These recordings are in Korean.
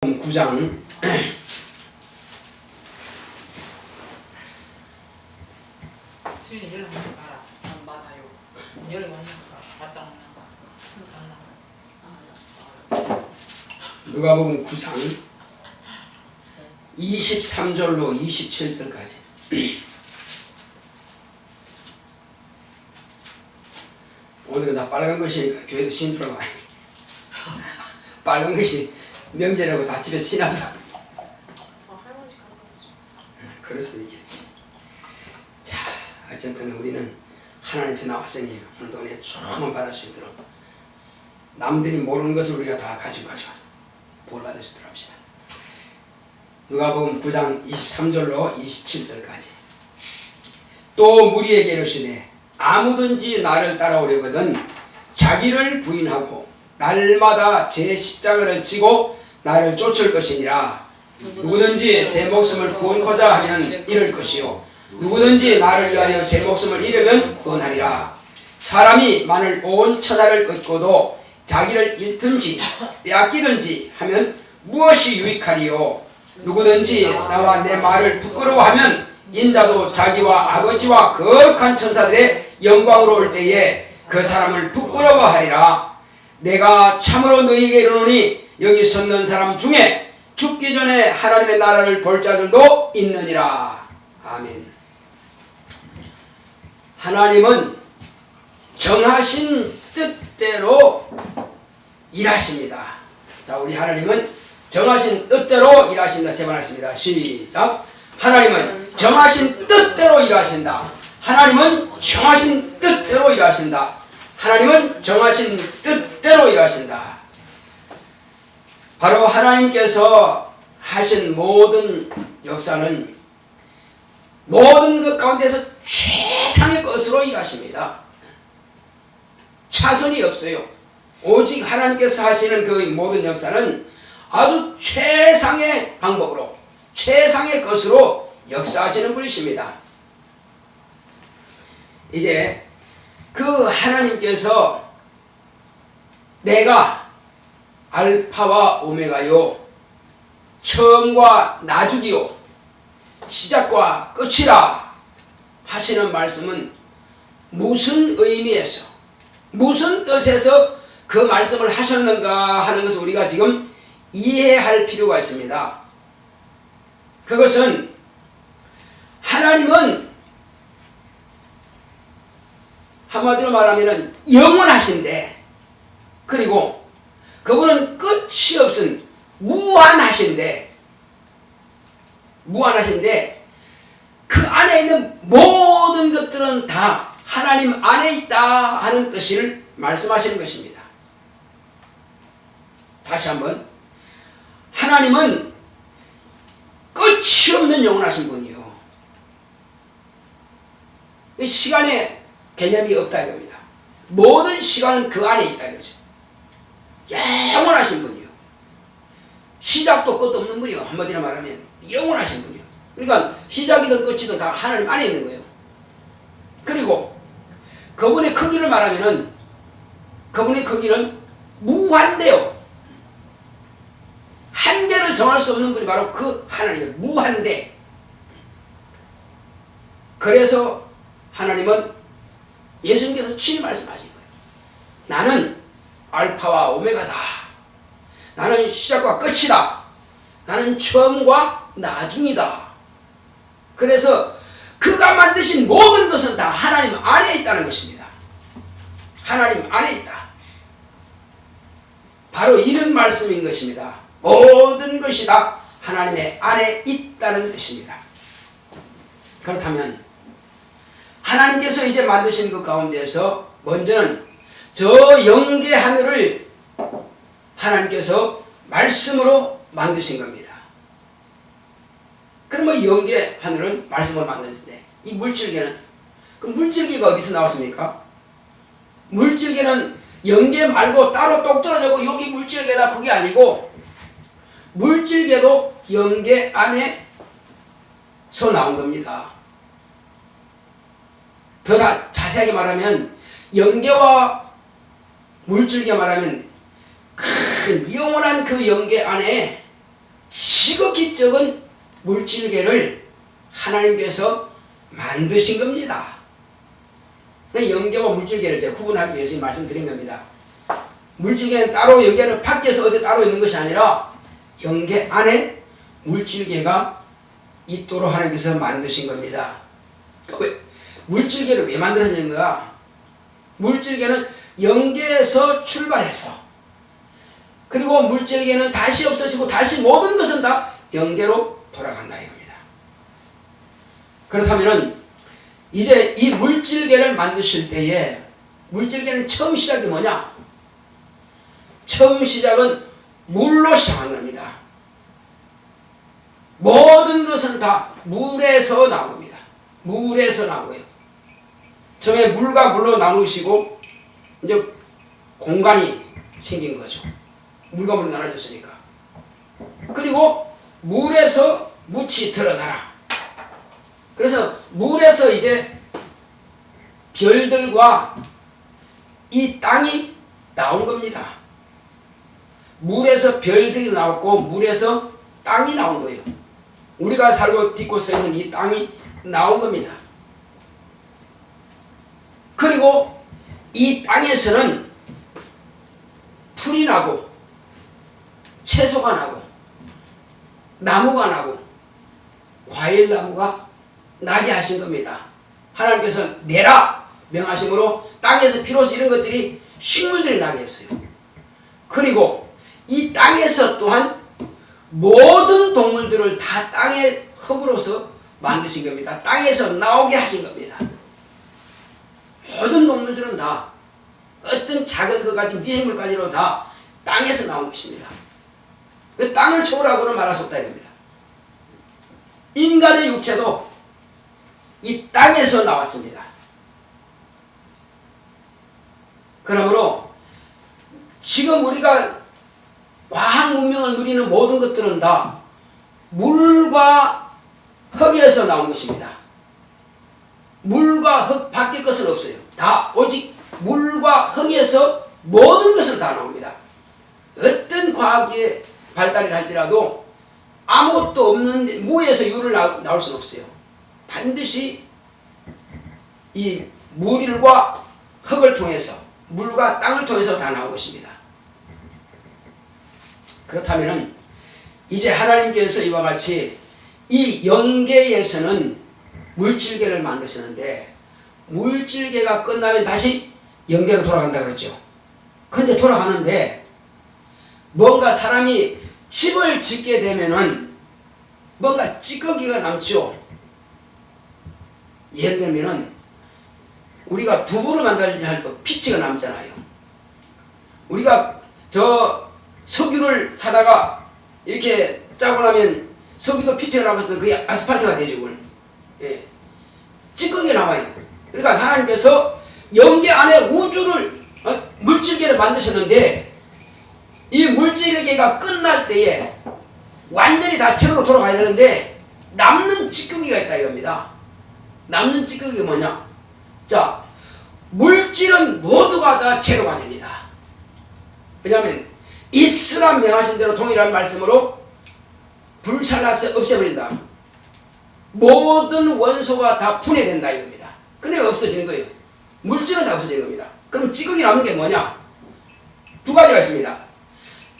9장 수인이 연락 오는 거 알아. 안 받아요. 연락 오는 거 받지 않는 거. 누가복음 9장 23절로 27절까지. 오늘은 다 빨간 것이니까 교회도 신표가 빨간 것이 명제라고 다 집에서 신하다. 할아버지 가보지. 그럴 수도 있겠지. 자, 어쨌든 우리는 하나님 앞에 나왔으니 오늘도 은혜 충만 받을 수 있도록 남들이 모르는 것을 우리가 다 가지고 볼 받을 수 있도록 합시다. 누가복음 9장 23절로 27절까지. 또 무리에게 이르시되 아무든지 나를 따라오려거든 자기를 부인하고 날마다 제 십자가를 지고 나를 쫓을 것이니라. 누구든지 제 목숨을 구원코자 하면 잃을 것이요 누구든지 나를 위하여 제 목숨을 잃으면 구원하리라. 사람이 만일 온 천하를 얻고도 자기를 잃든지 빼앗기든지 하면 무엇이 유익하리요. 누구든지 나와 내 말을 부끄러워하면 인자도 자기와 아버지와 거룩한 천사들의 영광으로 올 때에 그 사람을 부끄러워하리라. 내가 참으로 너희에게 이르노니 여기 섰는 사람 중에 죽기 전에 하나님의 나라를 볼 자들도 있느니라. 아멘. 하나님은 정하신 뜻대로 일하십니다. 자, 우리 하나님은 정하신 뜻대로 일하신다. 세 번 하십니다. 시작. 하나님은 정하신 뜻대로 일하신다. 하나님은 정하신 뜻대로 일하신다. 하나님은 정하신 뜻대로 일하신다. 바로 하나님께서 하신 모든 역사는 모든 것 가운데서 최상의 것으로 일하십니다. 차선이 없어요. 오직 하나님께서 하시는 그 모든 역사는 아주 최상의 방법으로 최상의 것으로 역사하시는 분이십니다. 이제 그 하나님께서 내가 알파와 오메가요 처음과 나중이요 시작과 끝이라 하시는 말씀은 무슨 의미에서 무슨 뜻에서 그 말씀을 하셨는가 하는 것을 우리가 지금 이해할 필요가 있습니다. 그것은 하나님은 한마디로 말하면 영원하신데, 그리고 그분은 끝이 없은 무한하신데 그 안에 있는 모든 것들은 다 하나님 안에 있다 하는 뜻을 말씀하시는 것입니다. 다시 한번, 하나님은 끝이 없는 영원하신 분이요 시간의 개념이 없다 이겁니다. 모든 시간은 그 안에 있다 이거죠. 영원하신 분이요 시작도 끝도 없는 분이요 한마디로 말하면 영원하신 분이요. 그러니까 시작이든 끝이든 다 하나님 안에 있는 거예요. 그리고 그분의 크기를 말하면은 그분의 크기는 무한대요. 한계를 정할 수 없는 분이 바로 그 하나님이에요. 무한대. 그래서 하나님은 예수님께서 친히 말씀하신 거예요. 나는 알파와 오메가다. 나는 시작과 끝이다. 나는 처음과 나중이다. 그래서 그가 만드신 모든 것은 다 하나님 안에 있다는 것입니다. 하나님 안에 있다. 바로 이런 말씀인 것입니다. 모든 것이 다 하나님의 안에 있다는 뜻입니다. 그렇다면 하나님께서 이제 만드신 그 가운데서 먼저는 저 영계 하늘을 하나님께서 말씀으로 만드신 겁니다. 그러면 영계 하늘은 말씀으로 만드는데 이 물질계는, 그 물질계가 어디서 나왔습니까? 물질계는 영계 말고 따로 똑 떨어지고 여기 물질계다 그게 아니고 물질계도 영계 안에서 나온 겁니다. 더 자세하게 말하면 영계와 물질계 말하면 큰 영원한 그 영계 안에 지극히 적은 물질계를 하나님께서 만드신 겁니다. 영계와 물질계를 제가 구분하기 위해서 말씀드린 겁니다. 물질계는 따로 영계는 밖에서 어디 따로 있는 것이 아니라 영계 안에 물질계가 있도록 하나님께서 만드신 겁니다. 물질계를 왜 만들어졌는가? 물질계는 영계에서 출발해서 그리고 물질계는 다시 없어지고 다시 모든 것은 다 영계로 돌아간다 이겁니다. 그렇다면은 이제 이 물질계를 만드실 때에 물질계는 처음 시작이 뭐냐? 처음 시작은 물로 시작한 겁니다. 모든 것은 다 물에서 나옵니다. 물에서 나오고요. 처음에 물과 물로 나누시고 이제 공간이 생긴 거죠. 물과 물로 나눠졌으니까. 그리고 물에서 묻이 드러나라. 그래서 물에서 이제 별들과 이 땅이 나온 겁니다. 물에서 별들이 나왔고 물에서 땅이 나온 거예요. 우리가 살고 딛고 서 있는 이 땅이 나온 겁니다. 그리고 이 땅에서는 풀이 나고 채소가 나고 나무가 나고 과일나무가 나게 하신 겁니다. 하나님께서 내라 명하심으로 땅에서 비로소 이런 것들이 식물들이 나게 했어요. 그리고 이 땅에서 또한 모든 동물들을 다 땅의 흙으로서 만드신 겁니다. 땅에서 나오게 하신 겁니다. 모든 동물들은 다 어떤 작은 것까지 미생물까지로 다 땅에서 나온 것입니다. 그 땅을 초월하고는 말할 수 없다 이겁니다. 인간의 육체도 이 땅에서 나왔습니다. 그러므로 지금 우리가 과학 문명을 누리는 모든 것들은 다 물과 흙에서 나온 것입니다. 물과 흙 밖에 것은 없어요. 다 오직 물과 흙에서 모든 것은 다 나옵니다. 어떤 과학의 발달을 할지라도 아무것도 없는 무에서 유를 나올 수는 없어요. 반드시 이 물과 흙을 통해서 물과 땅을 통해서 다 나온 것입니다. 그렇다면 이제 하나님께서 이와 같이 이 영계에서는 물질계를 만드시는데 물질계가 끝나면 다시 영계로 돌아간다 그랬죠. 그런데 돌아가는데 뭔가 사람이 집을 짓게 되면은 뭔가 찌꺼기가 남죠. 예를 들면은 우리가 두부를 만들지 할 때 피치가 남잖아요. 우리가 저 석유를 사다가 이렇게 짜고 나면 석유도 피치가 남아서 그게 아스팔트가 되죠. 예. 찌꺼기가 남아요. 그러니까 하나님께서 영계 안에 우주를 물질계를 만드셨는데 이 물질계가 끝날 때에 완전히 다 제로로 돌아가야 되는데 남는 찌꺼기가 있다 이겁니다. 남는 찌꺼기가 뭐냐? 자, 물질은 모두가 다 제로가 됩니다. 왜냐하면 이슬람 명하신 대로 동일한 말씀으로 불살라서 없애버린다. 모든 원소가 다 분해된다 이겁니다. 그래 없어지는 거예요. 물질은 다 없어지는 겁니다. 그럼 찌꺼기 남는 게 뭐냐? 두 가지가 있습니다.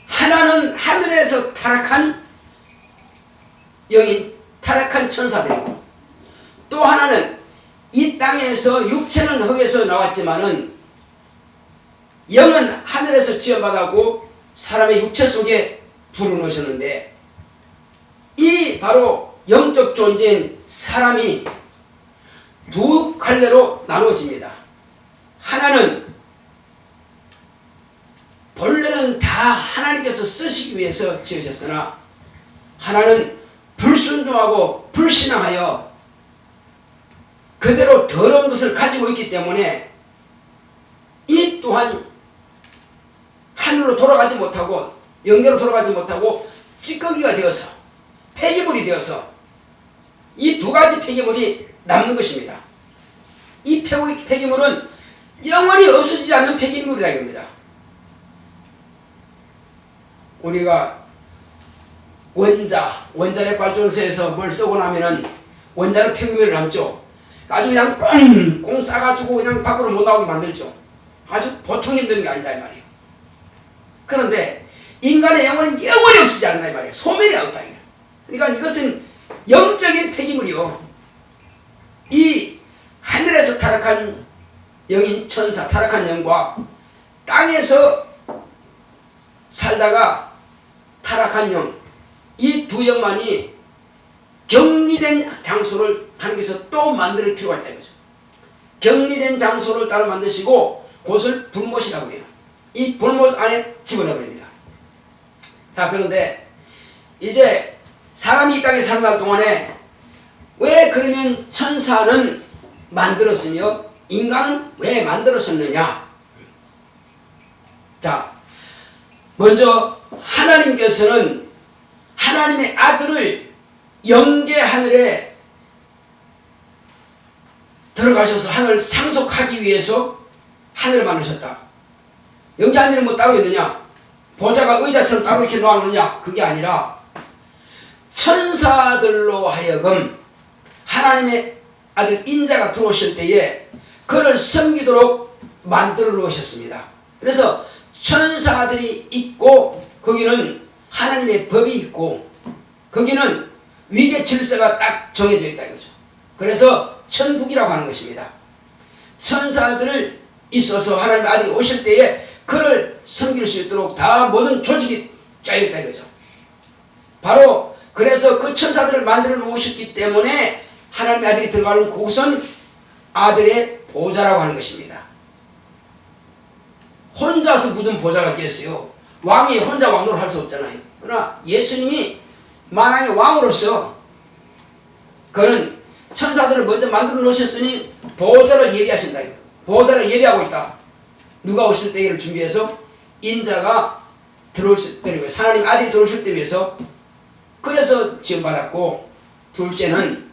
하나는 하늘에서 타락한 영인, 타락한 천사들이고 또 하나는 이 땅에서 육체는 흙에서 나왔지만은 영은 하늘에서 지원받았고 사람의 육체 속에 불을 넣으셨는데 이 바로 영적 존재인 사람이 두 갈래로 나누어집니다. 하나는 본래는 다 하나님께서 쓰시기 위해서 지으셨으나 하나는 불순종하고 불신앙하여 그대로 더러운 것을 가지고 있기 때문에 이 또한 하늘로 돌아가지 못하고 영계로 돌아가지 못하고 찌꺼기가 되어서 폐기물이 되어서 이 두 가지 폐기물이 남는 것입니다. 이 폐기물은 영원히 없어지지 않는 폐기물이다 이겁니다. 우리가 원자력 발전소에서 뭘 쓰고 나면은 원자력 폐기물이 남죠. 아주 그냥 꽁꽁 싸가지고 그냥 밖으로 못 나오게 만들죠. 아주 보통 힘든 게 아니다 이 말이에요. 그런데 인간의 영혼은 영원히 없어지지 않는다 이 말이에요. 소멸이 없다. 그러니까 이것은 영적인 폐기물이요. 이 하늘에서 타락한 영인 천사, 타락한 영과 땅에서 살다가 타락한 영, 이 두 영만이 격리된 장소를 하나님께서 또 만들 필요가 있다 이거죠. 격리된 장소를 따로 만드시고 그것을 불못이라고 해요. 이 불못 안에 집어넣어버립니다. 자, 그런데 이제 사람이 이 땅에 사는 동안에 왜 그러면 천사는 만들었으며 인간은 왜 만들었었느냐? 자, 먼저 하나님께서는 하나님의 아들을 영계 하늘에 들어가셔서 하늘을 상속하기 위해서 하늘을 만드셨다. 영계 하늘은 뭐 따로 있느냐? 보좌가 의자처럼 따로 이렇게 놓아놓느냐? 그게 아니라 천사들로 하여금 하나님의 아들 인자가 들어오실 때에 그를 섬기도록 만들어 놓으셨습니다. 그래서 천사들이 있고 거기는 하나님의 법이 있고 거기는 위계 질서가 딱 정해져 있다 이거죠. 그래서 천국이라고 하는 것입니다. 천사들을 있어서 하나님의 아들이 오실 때에 그를 섬길 수 있도록 다 모든 조직이 짜여 있다 이거죠. 바로 그래서 그 천사들을 만들어 놓으셨기 때문에 하나님의 아들이 들어가는 곳은 아들의 보좌라고 하는 것입니다. 혼자서 무슨 보좌가 있겠어요? 왕이 혼자 왕으로 할 수 없잖아요. 그러나 예수님이 만왕의 왕으로서 그는 천사들을 먼저 만들어 놓으셨으니 보좌를 예비하신다. 보좌를 예비하고 있다. 누가 오실 때를 준비해서 인자가 들어오실 때를 위해서 하나님 아들이 들어오실 때 위해서 그래서 지원받았고, 둘째는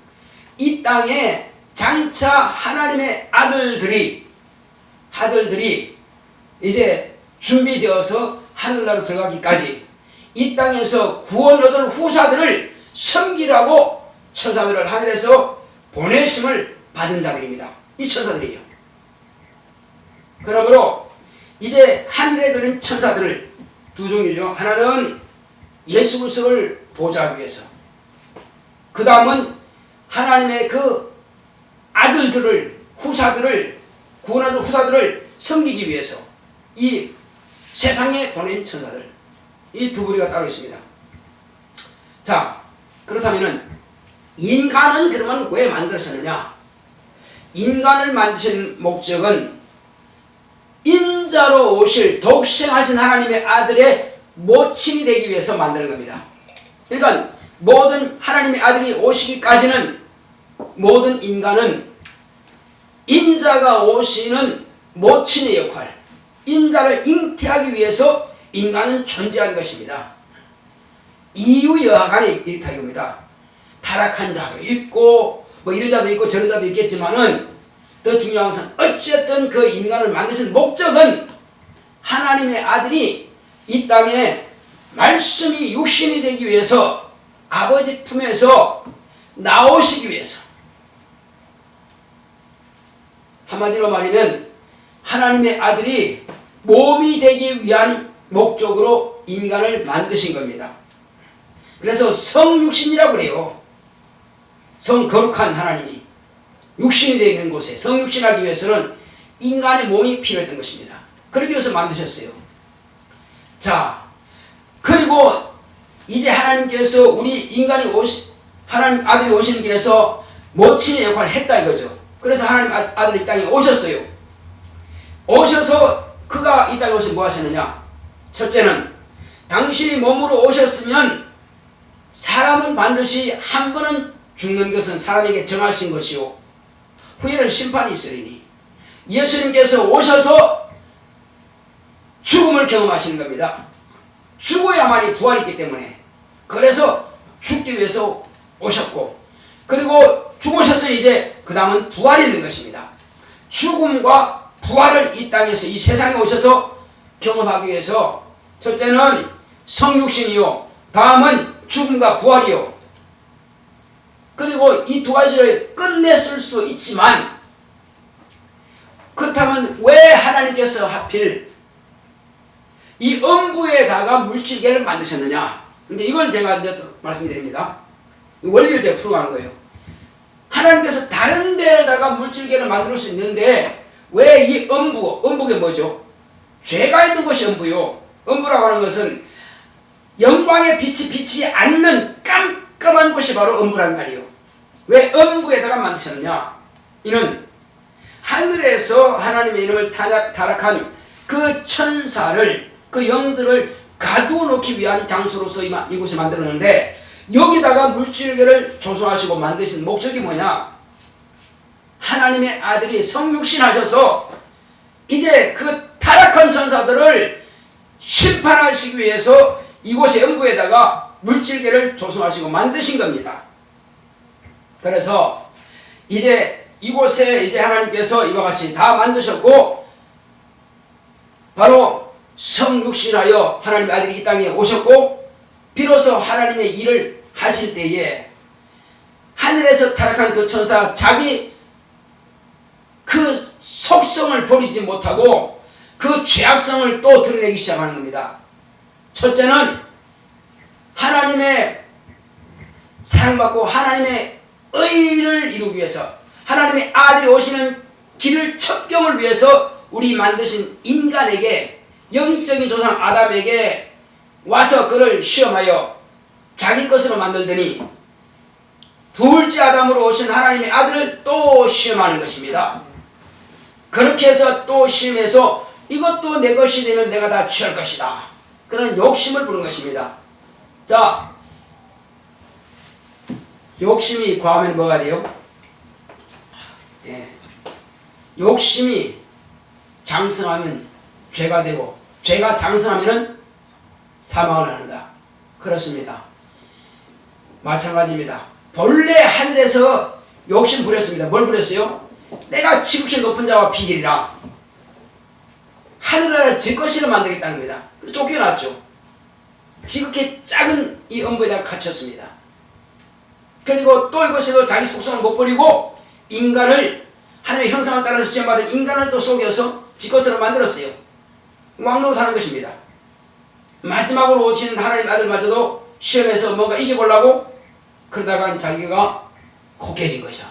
이 땅에 장차 하나님의 아들들이 이제 준비되어서 하늘나라로 들어가기까지 이 땅에서 구원 얻을 후사들을 섬기라고 천사들을 하늘에서 보내심을 받은 자들입니다. 이 천사들이에요. 그러므로 이제 하늘에 드는 천사들을 두 종류죠. 하나는 예수 그리스도를 보좌하기 위해서, 그 다음은 하나님의 그 아들들을 후사들을 구원하는 후사들을 섬기기 위해서 이 세상에 보낸 천사들, 이 두 부류가 따로 있습니다. 자, 그렇다면은 인간은 그러면 왜 만들어졌느냐? 인간을 만드신 목적은 인자로 오실 독생하신 하나님의 아들의 모친이 되기 위해서 만드는 겁니다. 그러니까 모든 하나님의 아들이 오시기까지는 모든 인간은 인자가 오시는 모친의 역할, 인자를 잉태하기 위해서 인간은 존재한 것입니다. 이유여하간에 이렇다 이겁니다. 타락한 자도 있고 뭐 이런 자도 있고 저런 자도 있겠지만은 더 중요한 것은 어쨌든 그 인간을 만드신 목적은 하나님의 아들이 이 땅에 말씀이 육신이 되기 위해서 아버지 품에서 나오시기 위해서, 한마디로 말하면 하나님의 아들이 몸이 되기 위한 목적으로 인간을 만드신 겁니다. 그래서 성육신이라고 그래요. 성거룩한 하나님이 육신이 되어 있는 곳에 성육신하기 위해서는 인간의 몸이 필요했던 것입니다. 그러기 위해서 만드셨어요. 자, 그리고 이제 하나님께서 우리 인간이 하나님 아들이 오시는 길에서 모친의 역할을 했다 이거죠. 그래서 하나님 아들이 이 땅에 오셨어요. 오셔서 그가 이 땅에 오셔서 뭐 하셨느냐? 첫째는 당신이 몸으로 오셨으면 사람은 반드시 한 번은 죽는 것은 사람에게 정하신 것이요 후에는 심판이 있으리니, 예수님께서 오셔서 죽음을 경험하시는 겁니다. 죽어야만이 부활이 있기 때문에, 그래서 죽기 위해서 오셨고, 그리고 죽으셨으니 이제 그 다음은 부활이 있는 것입니다. 죽음과 부활을 이 땅에서 이 세상에 오셔서 경험하기 위해서 첫째는 성육신이요, 다음은 죽음과 부활이요. 그리고 이 두 가지를 끝냈을 수도 있지만, 그렇다면 왜 하나님께서 하필 이 음부에다가 물질계를 만드셨느냐? 근데 이걸 제가 이제 말씀드립니다. 원리를 제가 풀어가는 거예요. 하나님께서 다른 데에다가 물질계를 만들 수 있는데 왜 이 음부가 뭐죠? 죄가 있는 것이 음부요. 음부라고 하는 것은 영광의 빛이 비치지 않는 깜깜한 곳이 바로 음부란 말이요. 왜 음부에다가 만드셨느냐? 이는 하늘에서 하나님의 이름을 타락한 그 천사를, 그 영들을 가두어놓기 위한 장소로서 이곳에 만들었는데, 여기다가 물질계를 조성하시고 만드신 목적이 뭐냐? 하나님의 아들이 성육신하셔서 이제 그 타락한 천사들을 심판하시기 위해서 이곳의 음부에다가 물질계를 조성하시고 만드신 겁니다. 그래서 이제 이곳에 이제 하나님께서 이와 같이 다 만드셨고, 바로 성육신하여 하나님의 아들이 이 땅에 오셨고, 비로소 하나님의 일을 하실 때에 하늘에서 타락한 그 천사, 자기 그 속성을 버리지 못하고 그 죄악성을 또 드러내기 시작하는 겁니다. 첫째는 하나님의 사랑받고 하나님의 의를 이루기 위해서, 하나님의 아들이 오시는 길을 첩경을 위해서 우리 만드신 인간에게, 영적인 조상 아담에게 와서 그를 시험하여 자기 것으로 만들더니 둘째 아담으로 오신 하나님의 아들을 또 시험하는 것입니다. 그렇게 해서 또 시험해서 이것도 내 것이 되면 내가 다 취할 것이다, 그런 욕심을 부른 것입니다. 자, 욕심이 과하면 뭐가 돼요? 욕심이 장성하면 죄가 되고, 죄가 장성하면 사망을 하는다. 그렇습니다. 마찬가지입니다. 본래 하늘에서 욕심 부렸습니다. 뭘 부렸어요? 내가 지극히 높은 자와 비결이라 하늘나라 제 것이라 만들겠다는 겁니다. 쫓겨났죠. 지극히 작은 이 음부에다가 갇혔습니다. 그리고 또 이것에도 자기 속성을 못 버리고 인간을, 하나님의 형상을 따라서 지음받은 인간을 또 속여서 지 것으로 만들었어요. 왕노릇 하는 것입니다. 마지막으로 오신 하나님의 아들마저도 시험에서 뭔가 이겨보려고 그러다가 자기가 혹해진 것이야.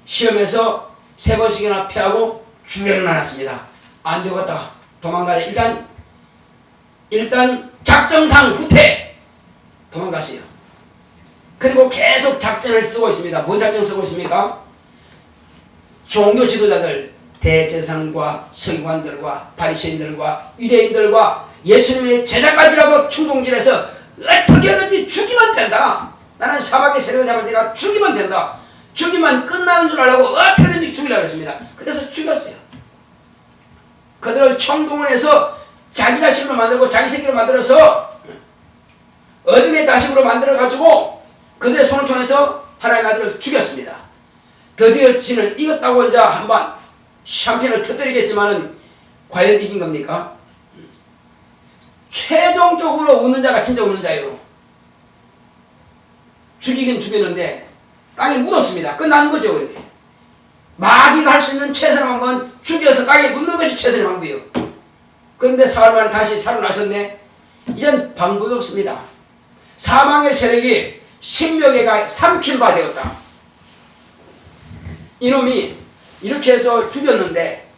시험에서 3번씩이나 패하고 주례를 나눴습니다. 안 되겠다, 도망가자. 일단 작전상 후퇴, 도망갔어요. 그리고 계속 작전을 쓰고 있습니다. 뭔 작전을 쓰고 있습니까? 종교 지도자들, 대제사장과 서기관들과 바리새인들과 유대인들과 예수님의 제자까지라고 충동질해서 어떻게든지 죽이면 된다. 나는 사막의 세력을 잡은 자가 죽이면 된다. 죽이면 끝나는 줄 알고 어떻게든지 죽이려고 했습니다. 그래서 죽였어요. 그들을 총동원해서 자기 자식으로 만들고 자기 새끼로 만들어서 어둠의 자식으로 만들어가지고 그들의 손을 통해서 하나님의 아들을 죽였습니다. 드디어 지는 이겼다고 이제 한번 샴페인을 터뜨리겠지만은 과연 이긴 겁니까? 최종적으로 웃는 자가 진짜 웃는 자예요. 죽이긴 죽였는데 땅에 묻었습니다. 끝난 거죠. 근데 마귀가 할 수 있는 최선의 방법은 죽여서 땅에 묻는 것이 최선의 방법이에요. 그런데 사흘 만에 다시 살아나셨네. 이젠 방법이 없습니다. 사망의 세력이 생명에가 삼킬 바 되었다. 이놈이 이렇게 해서 죽였는데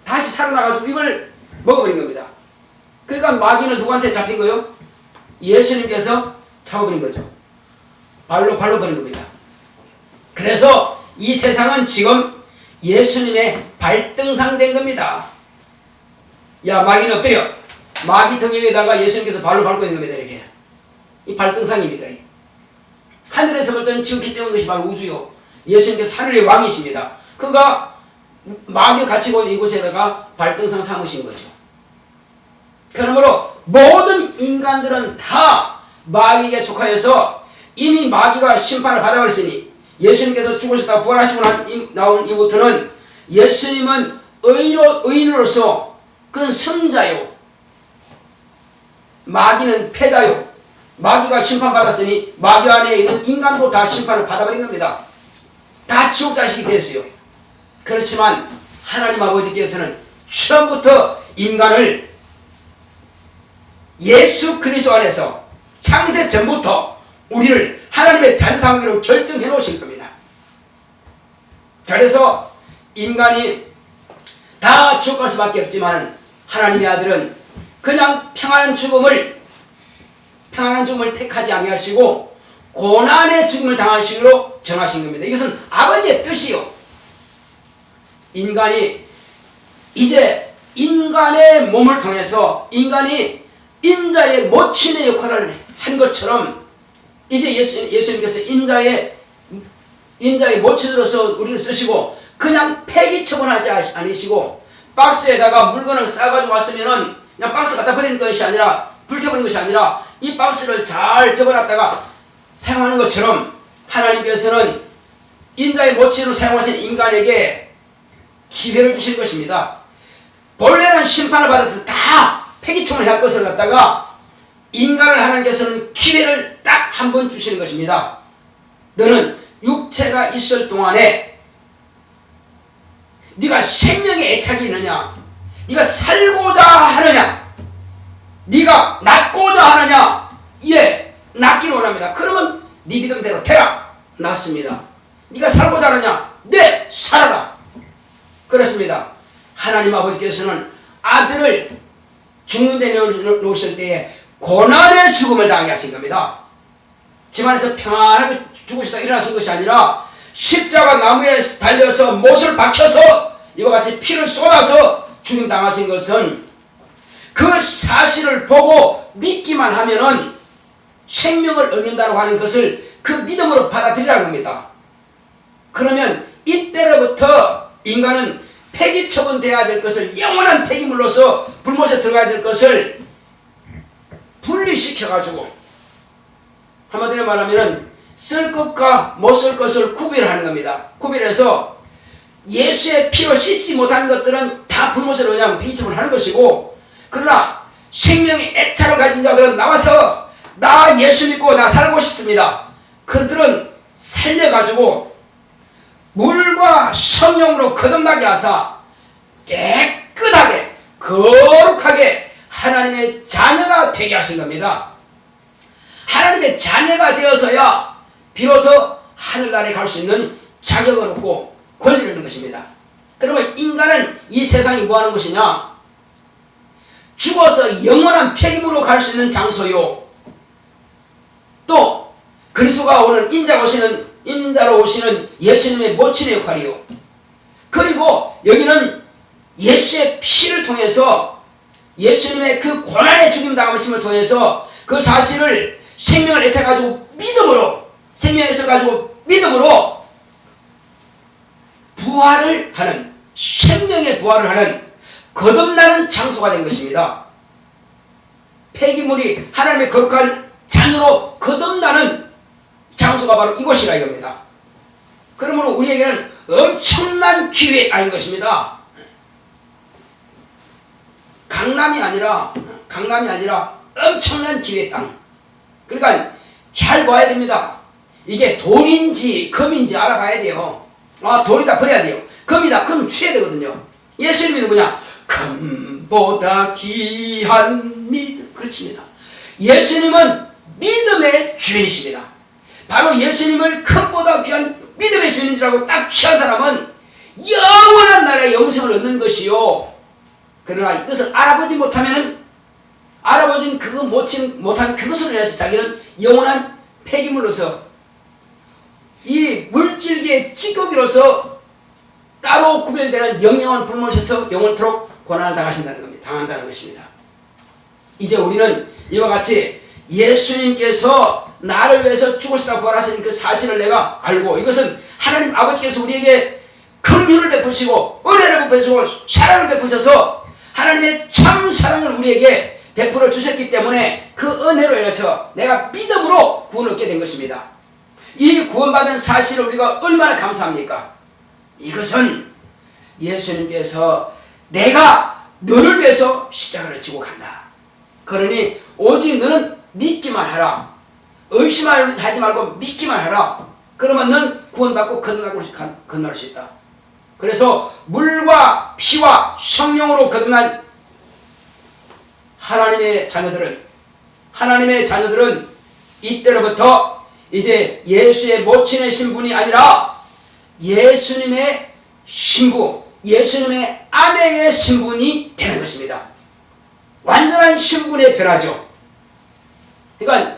다시 살아나가지고 이걸 먹어버린 겁니다. 그러니까 마귀는 누구한테 잡힌 거요? 예수님께서 잡아버린 거죠. 발로 버린 겁니다. 그래서 이 세상은 지금 예수님의 발등상 된 겁니다. 야, 마귀는 엎드려. 마귀 등 위에다가 예수님께서 발로 밟고 있는 겁니다. 이렇게. 이 발등상입니다. 하늘에서 볼 때는 지극히 적은 것이 바로 우주요. 예수님께서 하늘의 왕이십니다. 그가 마귀가 갇히고 있는 이곳에다가 발등상 삼으신 거죠. 그러므로 모든 인간들은 다 마귀에게 속하여서 이미 마귀가 심판을 받아버렸으니 예수님께서 죽으셨다가 부활하시고 나온 이후부터는 예수님은 의인으로서 그런 승자요, 마귀는 패자요. 마귀가 심판받았으니 마귀 안에 있는 인간도 다 심판을 받아버린 겁니다. 다 지옥 자식이 됐어요. 그렇지만 하나님 아버지께서는 처음부터 인간을 예수 그리스도 안에서 창세 전부터 우리를 하나님의 자녀삼기로 결정해 놓으신 겁니다. 그래서 인간이 다 지옥 갈 수밖에 없지만 하나님의 아들은 그냥 평안한 죽음을 택하지 아니하시고 고난의 죽음을 당하시기로 정하신 겁니다. 이것은 아버지의 뜻이요. 인간이 이제 인간의 몸을 통해서 인간이 인자의 모친의 역할을 한 것처럼 이제 예수님께서 인자의 모친으로서 우리를 쓰시고 그냥 폐기 처분하지 않으시고 박스에다가 물건을 싸가지고 왔으면은 그냥 박스 갖다 버리는 것이 아니라 불태우는 것이 아니라 이 박스를 잘 접어놨다가 사용하는 것처럼 하나님께서는 인자의 모친으로 사용하신 인간에게 기회를 주실 것입니다. 본래는 심판을 받아서 다 폐기처분을 할 것을 갖다가 인간을 하나님께서는 기회를 딱 한 번 주시는 것입니다. 너는 육체가 있을 동안에 네가 생명에 애착이 있느냐, 네가 살고자 하느냐, 네가 낫고자 하느냐. 예, 낫기를 원합니다. 그러면 네 믿음대로 되라. 낫습니다. 네가 살고자 하느냐, 네, 살아라. 그렇습니다. 하나님 아버지께서는 아들을 죽는 데 놓으실 때에 고난의 죽음을 당하게 하신 겁니다. 집안에서 평안하게 죽으시다 일어나신 것이 아니라 십자가 나무에 달려서 못을 박혀서 이와 같이 피를 쏟아서 죽임 당하신 것은 그 사실을 보고 믿기만 하면은 생명을 얻는다고 하는 것을 그 믿음으로 받아들이라는 겁니다. 그러면 이때로부터 인간은 폐기 처분돼야 될 것을 영원한 폐기물로서 불못에 들어가야 될 것을 분리시켜가지고 한마디로 말하면 쓸 것과 못 쓸 것을 구별하는 겁니다. 구별해서 예수의 피로 씻지 못한 것들은 다 불못으로 그냥 폐기 처분하는 것이고, 그러나 생명의 애착을 가진 자들은 나와서 나 예수 믿고 나 살고 싶습니다. 그들은 살려가지고 물과 성령으로 거듭나게 하사 깨끗하게 거룩하게 하나님의 자녀가 되게 하신 겁니다. 하나님의 자녀가 되어서야 비로소 하늘나라에 갈 수 있는 자격을 얻고 권리를 얻는 것입니다. 그러면 인간은 이 세상이 뭐 하는 것이냐? 죽어서 영원한 폐기물로 갈 수 있는 장소요, 또 그리스도가 오는 인자로 오시는 예수님의 모친의 역할이요, 그리고 여기는 예수의 피를 통해서 예수님의 그 고난의 죽임 당하심을 통해서 그 사실을 생명을 애착가지고 믿음으로, 생명을 애착가지고 믿음으로 부활을 하는, 생명의 부활을 하는 거듭나는 장소가 된 것입니다. 폐기물이 하나님의 거룩한 자녀로 거듭나는 장소가 바로 이곳이라 이겁니다. 그러므로 우리에게는 엄청난 기회가 아닌 것입니다. 강남이 아니라 엄청난 기회의 땅. 그러니까 잘 봐야 됩니다. 이게 돈인지 금인지 알아봐야 돼요. 돈이다 버려야 돼요. 금이다 금 취해야 되거든요. 예수님이 누구냐? 금보다 귀한 믿음. 그렇습니다. 예수님은 믿음의 주인이십니다. 바로 예수님을 금보다 귀한 믿음의 주인인 줄 알고 딱 취한 사람은 영원한 나라의 영생을 얻는 것이요, 그러나 이것을 알아보지 못한 그것으로 인해서 자기는 영원한 폐기물로서 이 물질계의 찌꺼기로서 따로 구별되는 영영한 불못에서 영원토록 고난을 당한다는 것입니다. 이제 우리는 이와 같이 예수님께서 나를 위해서 죽으시다 부활하신 그 사실을 내가 알고, 이것은 하나님 아버지께서 우리에게 긍휼을 베푸시고 은혜를 베푸시고 사랑을 베푸셔서 하나님의 참 사랑을 우리에게 베풀어 주셨기 때문에 그 은혜로 인해서 내가 믿음으로 구원을 얻게 된 것입니다. 이 구원받은 사실을 우리가 얼마나 감사합니까? 이것은 예수님께서 내가 너를 위해서 십자가를 지고 간다. 그러니 오직 너는 믿기만 하라. 의심하지 말고 믿기만 하라. 그러면 넌 구원받고 건너갈 수 있다. 그래서 물과 피와 성령으로 거듭난 하나님의 자녀들은 이때로부터 이제 예수의 모친의 신분이 아니라 예수님의 신부, 예수님의 아내의 신분이 되는 것입니다. 완전한 신분의 변화죠. 그러니까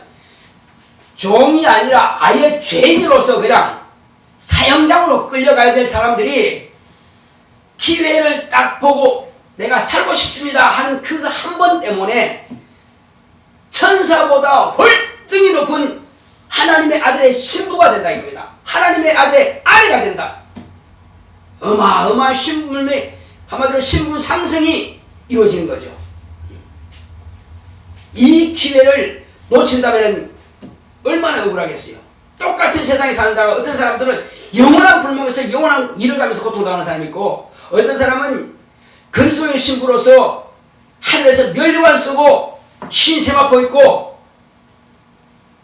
종이 아니라 아예 죄인으로서 그냥 사형장으로 끌려가야 될 사람들이 기회를 딱 보고 내가 살고 싶습니다 하는 그 한 번 때문에 천사보다 월등히 높은 하나님의 아들의 신부가 된다 이겁니다. 하나님의 아들의 아내가 된다. 어마어마한 신분의 한마디로 신분 상승이 이루어지는 거죠. 이 기회를 놓친다면 얼마나 억울하겠어요. 똑같은 세상에 살다가 어떤 사람들은 영원한 불명에서 영원한 일을 가면서 고통당하는 사람이 있고, 어떤 사람은 그리스도의 신부로서 하늘에서 면류관 쓰고 흰 세마포 입고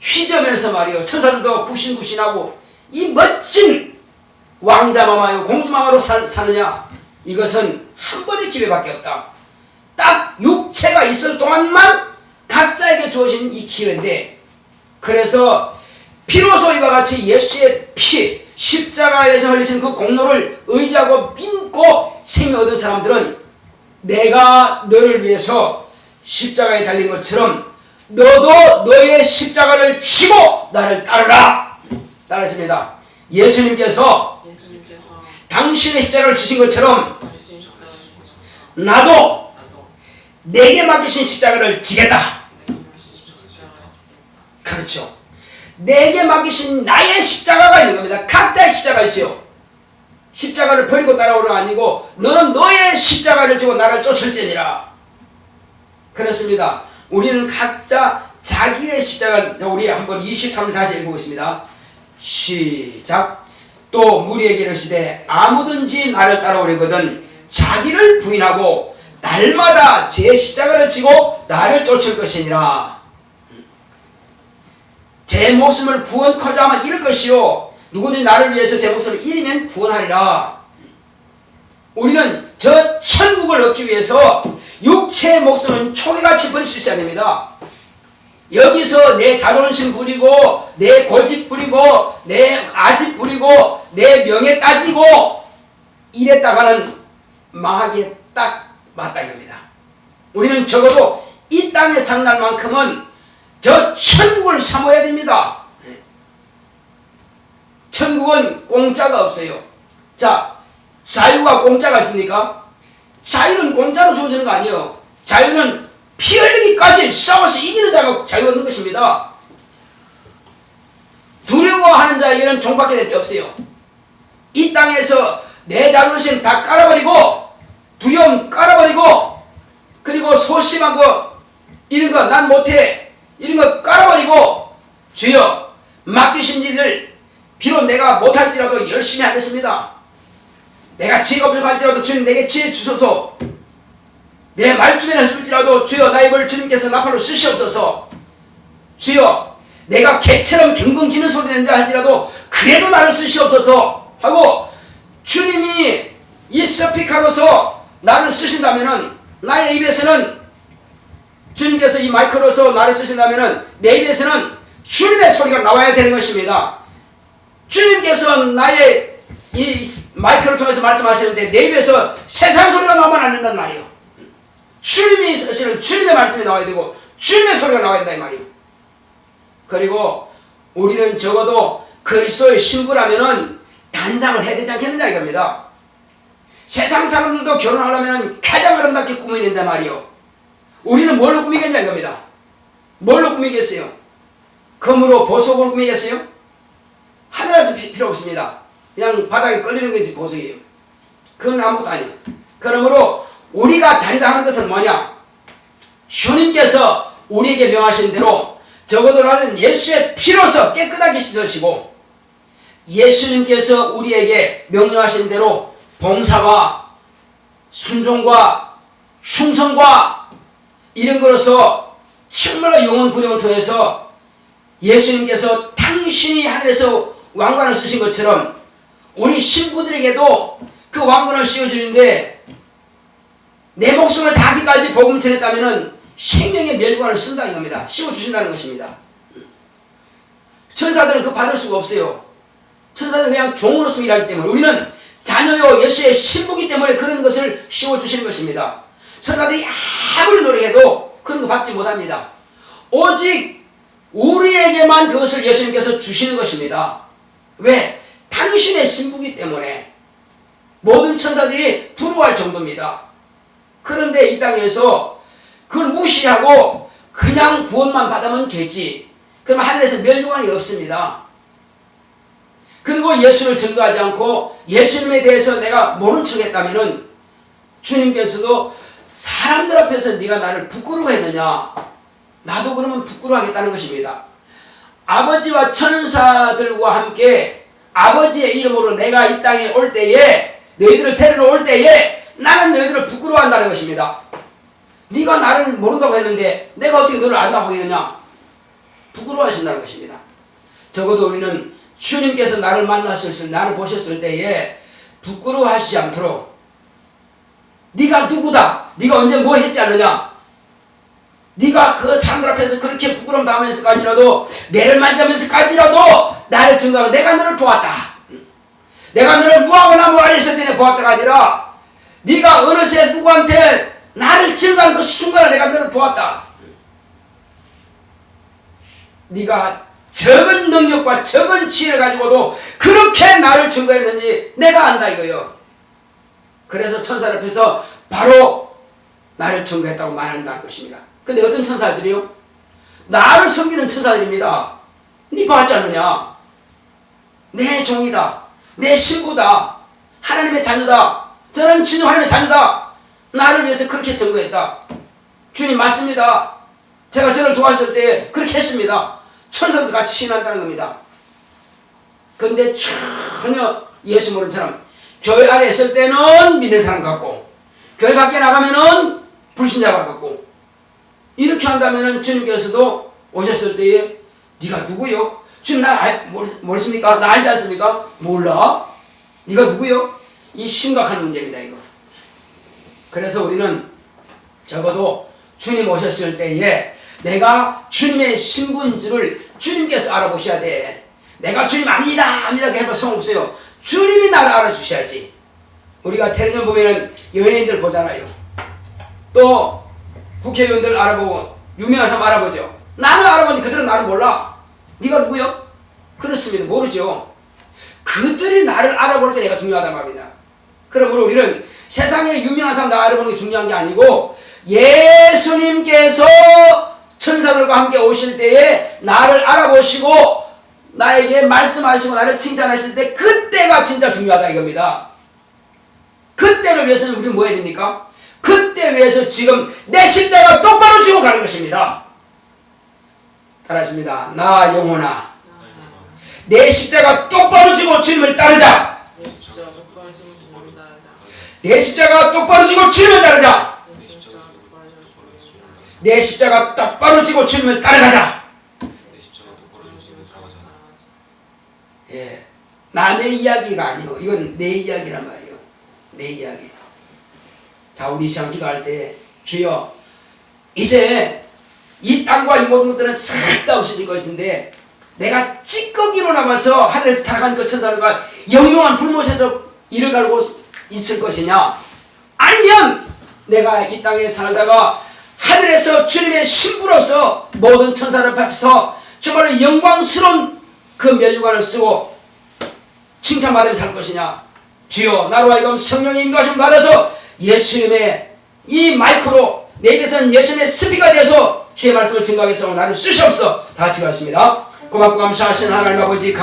휘저으면서 말이요 천사들도 굽신굽신하고 이 멋진 왕자마마요 공주마마로 사느냐, 이것은 한 번의 기회밖에 없다. 딱 육체가 있을 동안만 각자에게 주어진 이 기회인데, 그래서 비로소 이와 같이 예수의 피, 십자가에서 흘리신 그 공로를 의지하고 믿고 생명 얻은 사람들은 내가 너를 위해서 십자가에 달린 것처럼 너도 너의 십자가를 지고 나를 따르라. 따르십니다. 예수님께서 당신의 십자가를 지신 것처럼 나도 내게 맡기신 십자가를 지겠다. 그렇죠. 내게 맡기신 나의 십자가가 있는 겁니다. 각자의 십자가가 있어요. 십자가를 버리고 따라오라 아니고 너는 너의 십자가를 지고 나를 쫓을지니라. 그렇습니다. 우리는 각자 자기의 십자가, 우리 한번 23절 다시 읽어보겠습니다. 시작. 또 무리에게 이르시되 아무든지 나를 따라오려거든 자기를 부인하고 날마다 제 십자가를 지고 나를 쫓을 것이니라. 제 목숨을 구원코자 하면 잃을 것이요 누구든지 나를 위해서 제 목숨을 잃으면 구원하리라. 우리는 저 천국을 얻기 위해서 육체의 목숨은 초기같이 버릴 수 있어야 됩니다. 여기서 내 자존심 부리고 내 고집 부리고 내 아집 부리고 내 명예 따지고 이랬다가는 망하기에 딱 맞다 이겁니다. 우리는 적어도 이 땅에 산 날만큼은 저 천국을 사모해야 됩니다. 천국은 공짜가 없어요. 자, 자유가 공짜가 있습니까? 자유는 공짜로 주어지는 거 아니에요. 자유는 피 흘리기까지 싸워서 이기는 자가 자유 얻는 것입니다. 두려워하는 자에게는 종밖에 될 게 없어요. 이 땅에서 내 자존심 다 깔아버리고 두려움 깔아버리고 그리고 소심한 거 이런 거 난 못해 이런 거 깔아버리고 주여 맡기신 일을 비록 내가 못할지라도 열심히 하겠습니다. 내가 지혜가 부족할지라도 주님 내게 지혜 주소서. 내 말주변에 쓸지라도 주여 나의 입을 주님께서 나팔로 쓰시옵소서. 주여 내가 개처럼 경궁지는 소리 낸다 할지라도 그래도 나를 쓰시옵소서 하고 주님이 이 스피커로서 나를 쓰신다면은 나의 입에서는 주님께서 이 마이크로서 나를 쓰신다면은 내 입에서는 주님의 소리가 나와야 되는 것입니다. 주님께서 나의 이 마이크를 통해서 말씀하시는데 내 입에서 세상 소리가 나오면 안 된단 말이에요. 주님이 쓰시는 주님의 말씀이 나와야 되고 주님의 소리가 나와야 된다 이 말이에요. 그리고 우리는 적어도 그리스도의 신부라면은 단장을 해야 되지 않겠느냐 이겁니다. 세상 사람들도 결혼하려면 가장 아름답게 꾸며야 된단 말이에요. 우리는 뭘로 꾸미겠냐 이겁니다. 뭘로 꾸미겠어요? 금으로 보석으로 꾸미겠어요? 하늘에서 필요 없습니다. 그냥 바닥에 걸리는 것이 보석이에요. 그건 아무것도 아니에요. 그러므로 우리가 단장하는 것은 뭐냐? 주님께서 우리에게 명하신 대로 적어도 나는 예수의 피로서 깨끗하게 씻으시고 예수님께서 우리에게 명령하신 대로 봉사와 순종과 충성과 이런 것으로서 정말로 영혼 구령을 통해서 예수님께서 당신이 하늘에서 왕관을 쓰신 것처럼 우리 신부들에게도 그 왕관을 씌워주는데 내 목숨을 다하기까지 복음 전했다면 생명의 멸관을 쓴다 이겁니다. 씌워주신다는 것입니다. 천사들은 그거 받을 수가 없어요. 천사들은 그냥 종으로서 일하기 때문에 우리는 자녀요 예수의 신부기 때문에 그런 것을 씌워주시는 것입니다. 천사들이 아무리 노력해도 그런 거 받지 못합니다. 오직 우리에게만 그것을 예수님께서 주시는 것입니다. 왜? 당신의 신부기 때문에 모든 천사들이 부러워할 정도입니다. 그런데 이 땅에서 그걸 무시하고 그냥 구원만 받으면 되지. 그럼 하늘에서 멸류관이 없습니다. 그리고 예수를 증거하지 않고 예수님에 대해서 내가 모른 척 했다면 주님께서도 사람들 앞에서 네가 나를 부끄러워했느냐? 나도 그러면 부끄러워하겠다는 것입니다. 아버지와 천사들과 함께 아버지의 이름으로 내가 이 땅에 올 때에 너희들을 데리러 올 때에 나는 너희들을 부끄러워한다는 것입니다. 네가 나를 모른다고 했는데 내가 어떻게 너를 안다고 하겠느냐? 부끄러워하신다는 것입니다. 적어도 우리는 주님께서 나를 만나셨을 나를 보셨을 때에 부끄러워하시지 않도록 네가 누구다? 네가 언제 뭐 했지 않느냐? 네가 그 사람들 앞에서 그렇게 부끄러움 당하면서까지라도 매를 만지면서까지라도 나를 증거하고 내가 너를 보았다. 내가 너를 뭐하거나 뭐하려 했을 때 보았다가 아니라 네가 어느새 누구한테 나를 증거하는 그 순간에 내가 너를 보았다. 네가 적은 능력과 적은 지혜를 가지고도 그렇게 나를 증거했는지 내가 안다 이거요. 그래서 천사들 앞에서 바로 나를 증거했다고 말한다는 것입니다. 근데 어떤 천사들이요? 나를 섬기는 천사들입니다. 네 봤지 않느냐? 내 종이다. 내 신부다. 하나님의 자녀다. 저는 진정 하나님의 자녀다. 나를 위해서 그렇게 증거했다. 주님 맞습니다. 제가 저를 도왔을 때 그렇게 했습니다. 천사도 같이 신한다는 겁니다. 근데 전혀 예수 모르는 사람, 교회 안에 있을 때는 믿는 사람 같고 교회 밖에 나가면은 불신자 같고 이렇게 한다면은 주님께서도 오셨을 때에 네가 누구요? 주님 나 모르십니까? 나 알지 않습니까? 몰라. 네가 누구요? 이 심각한 문제입니다 이거. 그래서 우리는 적어도 주님 오셨을 때에 내가 주님의 신부인 줄을 주님께서 알아보셔야 돼. 내가 주님 압니다 이렇게 해봐 소용없어요. 주님이 나를 알아주셔야지. 우리가 텔레비전 보면은 연예인들 보잖아요. 또 국회의원들 알아보고 유명한 사람 알아보죠. 나는 알아보는데 그들은 나를 몰라. 네가 누구요? 그렇습니다. 모르죠. 그들이 나를 알아볼 때 내가 중요하단 말입니다. 그러므로 우리는 세상에 유명한 사람 나 알아보는 게 중요한 게 아니고 예수님께서 천사들과 함께 오실 때에 나를 알아보시고 나에게 말씀하시고 나를 칭찬하실 때 그때가 진짜 중요하다 이겁니다. 그때를 위해서는 우리는 뭐 해야 됩니까? 그때 위해서 지금 내 십자가 똑바로 지고 가는 것입니다. 따라했습니다. 나 영혼아 내 십자가 똑바로 지고 주님을 따르자. 내 십자가 똑바로 지고 주님을 따르자. 내 십자가 똑바로 지고 주님을 따라가자. 예, 남의 이야기가 아니요. 이건 내 이야기란 말이에요. 내 이야기. 자, 우리 시험 기도할 때 주여 이제 이 땅과 이 모든 것들은 싹 다 없어질 것인데 내가 찌꺼기로 남아서 하늘에서 타락한 그 천사들과 영롱한 불못에서 이를 갈고 있을 것이냐 아니면 내가 이 땅에 살다가 하늘에서 주님의 신부로서 모든 천사들 앞에서 정말 영광스러운 그 면류관을 쓰고 칭찬받으며 살 것이냐. 주여 나로 하여금 성령의 인도하심 받아서 예수님의 이 마이크로 내 입에서는 예수님의 스피커가 되어서 주의 말씀을 증거하겠사오니 나를 쓰시옵소서. 다 같이 가겠습니다. 고맙고 감사하신 하나님 아버지